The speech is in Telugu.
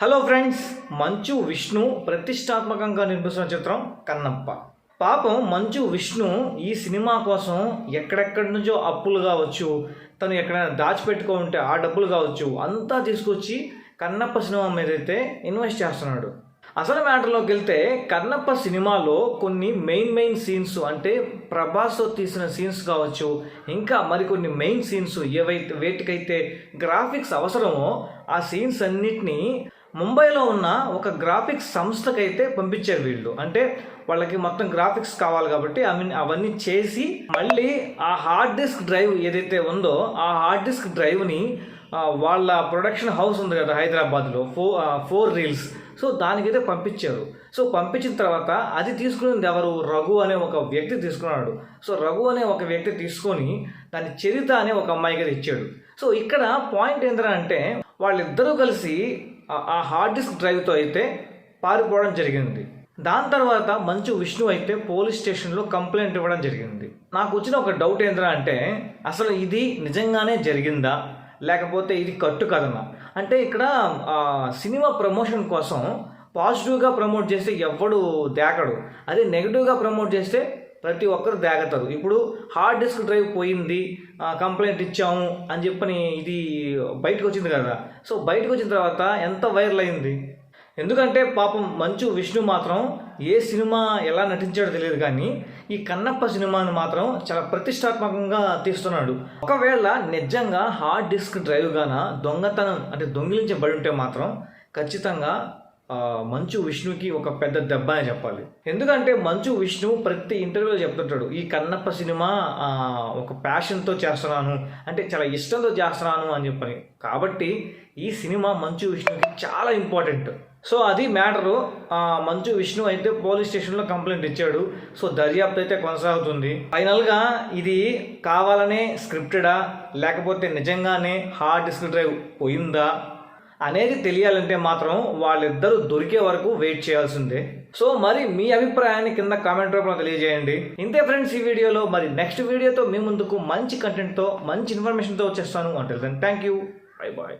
హలో ఫ్రెండ్స్, మంచు విష్ణు ప్రతిష్టాత్మకంగా నిర్మిస్తున్న చిత్రం కన్నప్ప. పాపం మంచు విష్ణు ఈ సినిమా కోసం ఎక్కడెక్కడి నుంచో అప్పులు కావచ్చు, తను ఎక్కడైనా దాచిపెట్టుకో ఉంటే ఆ డబ్బులు కావచ్చు, అంతా తీసుకొచ్చి కన్నప్ప సినిమా మీద అయితే ఇన్వెస్ట్ చేస్తున్నాడు. అసలు మ్యాటర్లోకి వెళ్తే కన్నప్ప సినిమాలో కొన్ని మెయిన్ సీన్స్, అంటే ప్రభాస్తో తీసిన సీన్స్ కావచ్చు, ఇంకా మరికొన్ని మెయిన్ సీన్స్ వేటికైతే గ్రాఫిక్స్ అవసరమో ఆ సీన్స్ అన్నిటినీ ముంబైలో ఉన్న ఒక గ్రాఫిక్స్ సంస్థకైతే పంపించారు వీళ్ళు. అంటే వాళ్ళకి మొత్తం గ్రాఫిక్స్ కావాలి కాబట్టి అవన్నీ చేసి మళ్ళీ ఆ హార్డ్ డిస్క్ డ్రైవ్ ఏదైతే ఉందో ఆ హార్డ్ డిస్క్ డ్రైవ్ని వాళ్ళ ప్రొడక్షన్ హౌస్ ఉంది కదా హైదరాబాద్లో, 4 రీల్స్, సో దానికైతే పంపించారు. సో పంపించిన తర్వాత అది తీసుకునేది ఎవరు? రఘు అనే ఒక వ్యక్తి తీసుకున్నాడు. సో రఘు అనే ఒక వ్యక్తి తీసుకొని దాని చరిత అనే ఒక అమ్మాయికి అయితే ఇచ్చాడు. సో ఇక్కడ పాయింట్ ఏంటంటే వాళ్ళిద్దరూ కలిసి ఆ హార్డ్ డిస్క్ డ్రైవ్తో అయితే పారిపోవడం జరిగింది. దాని తర్వాత మంచు విష్ణు అయితే పోలీస్ స్టేషన్లో కంప్లైంట్ ఇవ్వడం జరిగింది. నాకు వచ్చిన ఒక డౌట్ ఏంటంటే అసలు ఇది నిజంగానే జరిగిందా లేకపోతే ఇది కట్టు కథనా? అంటే ఇక్కడ సినిమా ప్రమోషన్ కోసం పాజిటివ్గా ప్రమోట్ చేస్తే ఎవ్వడు దేకడు, అదే నెగిటివ్గా ప్రమోట్ చేస్తే ప్రతి ఒక్కరు దేగతారు. ఇప్పుడు హార్డ్ డిస్క్ డ్రైవ్ పోయింది, కంప్లైంట్ ఇచ్చాము అని చెప్పని ఇది బయటకు వచ్చింది కదా. సో బయటకు వచ్చిన తర్వాత ఎంత వైరల్ అయింది. ఎందుకంటే పాపం మంచు విష్ణు మాత్రం ఏ సినిమా ఎలా నటించాడో తెలియదు, కానీ ఈ కన్నప్ప సినిమాని మాత్రం చాలా ప్రతిష్టాత్మకంగా తీస్తున్నాడు. ఒకవేళ నిజంగా హార్డ్ డిస్క్ డ్రైవ్ గాన దొంగతనం అంటే దొంగిలించబడి ఉంటే మాత్రం ఖచ్చితంగా మంచు విష్ణుకి ఒక పెద్ద దెబ్బ అని చెప్పాలి. ఎందుకంటే మంచు విష్ణు ప్రతి ఇంటర్వ్యూలో చెప్తుంటాడు, ఈ కన్నప్ప సినిమా ఒక ప్యాషన్తో చేస్తున్నాను, అంటే చాలా ఇష్టంతో చేస్తున్నాను అని చెప్పని. కాబట్టి ఈ సినిమా మంచు విష్ణుకి చాలా ఇంపార్టెంట్. సో అది మ్యాటరు. మంచు విష్ణు అయితే పోలీస్ స్టేషన్లో కంప్లైంట్ ఇచ్చాడు. సో దర్యాప్తు అయితే కొనసాగుతుంది. ఫైనల్గా ఇది కావాలనే స్క్రిప్టెడా లేకపోతే నిజంగానే హార్డ్ డిస్క్ డ్రైవ్ పోయిందా అనేది తెలియాలంటే మాత్రం వాళ్ళిద్దరూ దొరికే వరకు వెయిట్ చేయాల్సిందే. సో మరి మీ అభిప్రాయాన్ని కింద కామెంట్ రూపంలో తెలియజేయండి. ఇంతే ఫ్రెండ్స్ ఈ వీడియోలో. మరి నెక్స్ట్ వీడియోతో మీ ముందుకు మంచి కంటెంట్తో మంచి ఇన్ఫర్మేషన్తో వచ్చేస్తాను. అంటే థ్యాంక్ యూ, బై బాయ్.